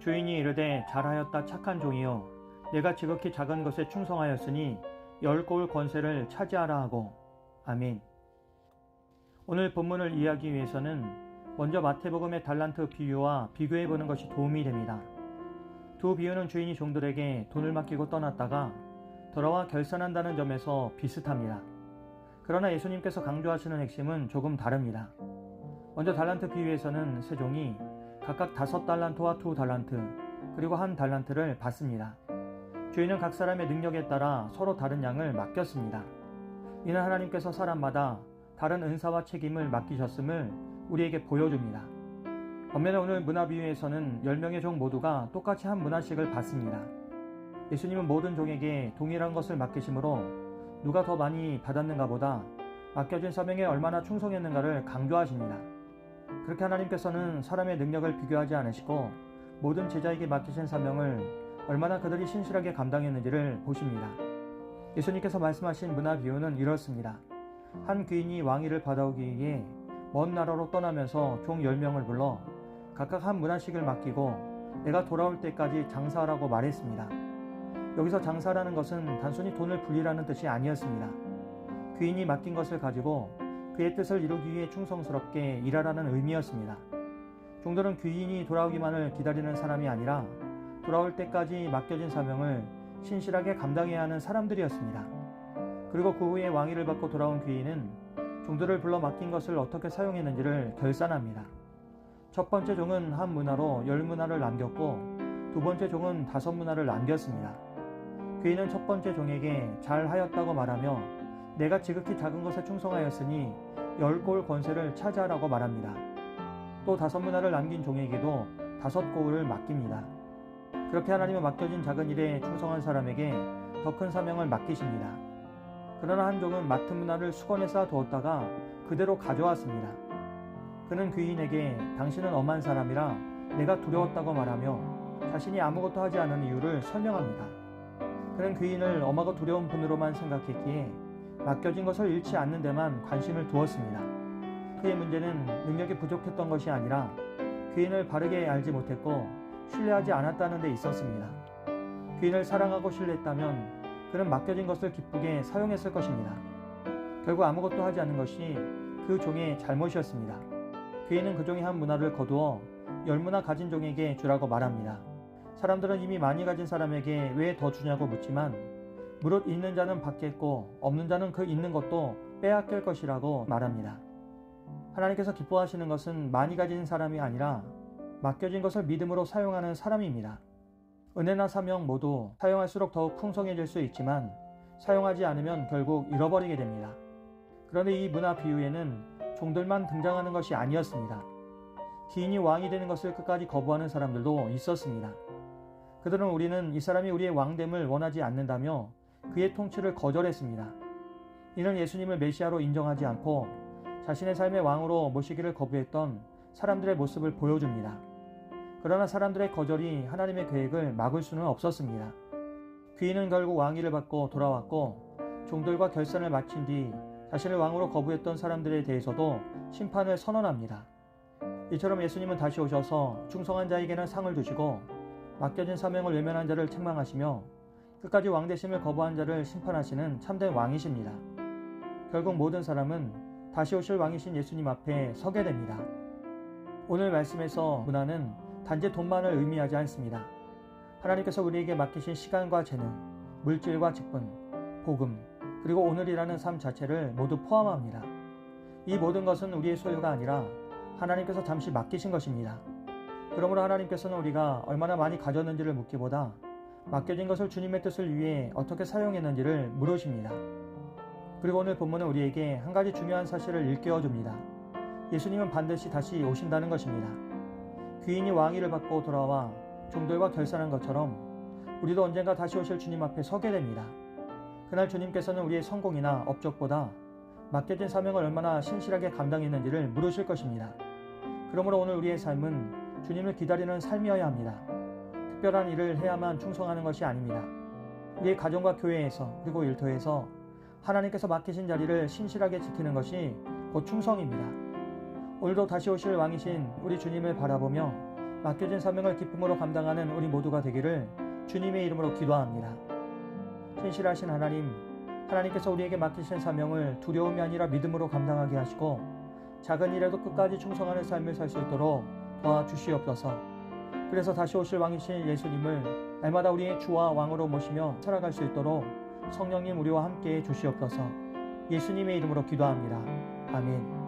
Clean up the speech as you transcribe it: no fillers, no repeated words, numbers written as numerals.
주인이 이르되 잘하였다 착한 종이요 내가 지극히 작은 것에 충성하였으니 10고울 권세를 차지하라 하고. 아멘. 오늘 본문을 이해하기 위해서는 먼저 마태복음의 달란트 비유와 비교해보는 것이 도움이 됩니다. 두 비유는 주인이 종들에게 돈을 맡기고 떠났다가 돌아와 결산한다는 점에서 비슷합니다. 그러나 예수님께서 강조하시는 핵심은 조금 다릅니다. 먼저 달란트 비유에서는 세 종이 각각 5달란트와 2달란트 그리고 1달란트를 받습니다. 주인은 각 사람의 능력에 따라 서로 다른 양을 맡겼습니다. 이는 하나님께서 사람마다 다른 은사와 책임을 맡기셨음을 우리에게 보여줍니다. 반면에 오늘 문화 비유에서는 10명의 종 모두가 똑같이 한 문화씩을 받습니다. 예수님은 모든 종에게 동일한 것을 맡기심으로 누가 더 많이 받았는가 보다 맡겨진 사명에 얼마나 충성했는가를 강조하십니다. 그렇게 하나님께서는 사람의 능력을 비교하지 않으시고 모든 제자에게 맡기신 사명을 얼마나 그들이 신실하게 감당했는지를 보십니다. 예수님께서 말씀하신 문화 비유는 이렇습니다. 한 귀인이 왕위를 받아오기 위해 먼 나라로 떠나면서 종 10명을 불러 각각 한 문화씩을 맡기고 내가 돌아올 때까지 장사하라고 말했습니다. 여기서 장사라는 것은 단순히 돈을 불리라는 뜻이 아니었습니다. 귀인이 맡긴 것을 가지고 그의 뜻을 이루기 위해 충성스럽게 일하라는 의미였습니다. 종들은 귀인이 돌아오기만을 기다리는 사람이 아니라 돌아올 때까지 맡겨진 사명을 신실하게 감당해야 하는 사람들이었습니다. 그리고 그 후에 왕위를 받고 돌아온 귀인은 종들을 불러 맡긴 것을 어떻게 사용했는지를 결산합니다. 첫 번째 종은 한 문화로 10문화를 남겼고 두 번째 종은 5문화를 남겼습니다. 귀인은 첫 번째 종에게 잘하였다고 말하며 내가 지극히 작은 것에 충성하였으니 10고울 권세를 차지하라고 말합니다. 또 5문화를 남긴 종에게도 5고울을 맡깁니다. 그렇게 하나님은 맡겨진 작은 일에 충성한 사람에게 더 큰 사명을 맡기십니다. 그러나 한 종은 맡은 문화를 수건에 쌓아 두었다가 그대로 가져왔습니다. 그는 귀인에게 당신은 엄한 사람이라 내가 두려웠다고 말하며 자신이 아무것도 하지 않은 이유를 설명합니다. 그는 귀인을 엄하고 두려운 분으로만 생각했기에 맡겨진 것을 잃지 않는 데만 관심을 두었습니다. 그의 문제는 능력이 부족했던 것이 아니라 귀인을 바르게 알지 못했고 신뢰하지 않았다는 데 있었습니다. 귀인을 사랑하고 신뢰했다면 그는 맡겨진 것을 기쁘게 사용했을 것입니다. 결국 아무것도 하지 않는 것이 그 종의 잘못이었습니다. 귀인은 그 종이 한 문화를 거두어 10문화 가진 종에게 주라고 말합니다. 사람들은 이미 많이 가진 사람에게 왜 더 주냐고 묻지만 무릇 있는 자는 받겠고 없는 자는 그 있는 것도 빼앗길 것이라고 말합니다. 하나님께서 기뻐하시는 것은 많이 가진 사람이 아니라 맡겨진 것을 믿음으로 사용하는 사람입니다. 은혜나 사명 모두 사용할수록 더욱 풍성해질 수 있지만 사용하지 않으면 결국 잃어버리게 됩니다. 그런데 이 문화 비유에는 종들만 등장하는 것이 아니었습니다. 귀인이 왕이 되는 것을 끝까지 거부하는 사람들도 있었습니다. 그들은 우리는 이 사람이 우리의 왕됨을 원하지 않는다며 그의 통치를 거절했습니다. 이는 예수님을 메시아로 인정하지 않고 자신의 삶의 왕으로 모시기를 거부했던 사람들의 모습을 보여줍니다. 그러나 사람들의 거절이 하나님의 계획을 막을 수는 없었습니다. 귀인은 결국 왕위를 받고 돌아왔고 종들과 결산을 마친 뒤 자신을 왕으로 거부했던 사람들에 대해서도 심판을 선언합니다. 이처럼 예수님은 다시 오셔서 충성한 자에게는 상을 주시고 맡겨진 사명을 외면한 자를 책망하시며 끝까지 왕되심을 거부한 자를 심판하시는 참된 왕이십니다. 결국 모든 사람은 다시 오실 왕이신 예수님 앞에 서게 됩니다. 오늘 말씀에서 문화는 단지 돈만을 의미하지 않습니다. 하나님께서 우리에게 맡기신 시간과 재능, 물질과 직분, 복음, 그리고 오늘이라는 삶 자체를 모두 포함합니다. 이 모든 것은 우리의 소유가 아니라 하나님께서 잠시 맡기신 것입니다. 그러므로 하나님께서는 우리가 얼마나 많이 가졌는지를 묻기보다 맡겨진 것을 주님의 뜻을 위해 어떻게 사용했는지를 물으십니다. 그리고 오늘 본문은 우리에게 한 가지 중요한 사실을 일깨워줍니다. 예수님은 반드시 다시 오신다는 것입니다. 귀인이 왕위를 받고 돌아와 종들과 결산한 것처럼 우리도 언젠가 다시 오실 주님 앞에 서게 됩니다. 그날 주님께서는 우리의 성공이나 업적보다 맡겨진 사명을 얼마나 신실하게 감당했는지를 물으실 것입니다. 그러므로 오늘 우리의 삶은 주님을 기다리는 삶이어야 합니다. 특별한 일을 해야만 충성하는 것이 아닙니다. 우리의 가정과 교회에서 그리고 일터에서 하나님께서 맡기신 자리를 신실하게 지키는 것이 곧 충성입니다. 오늘도 다시 오실 왕이신 우리 주님을 바라보며 맡겨진 사명을 기쁨으로 감당하는 우리 모두가 되기를 주님의 이름으로 기도합니다. 신실하신 하나님께서 우리에게 맡기신 사명을 두려움이 아니라 믿음으로 감당하게 하시고 작은 일에도 끝까지 충성하는 삶을 살 수 있도록 도와주시옵소서. 그래서 다시 오실 왕이신 예수님을 날마다 우리의 주와 왕으로 모시며 살아갈 수 있도록 성령님 우리와 함께 해 주시옵소서. 예수님의 이름으로 기도합니다. 아멘.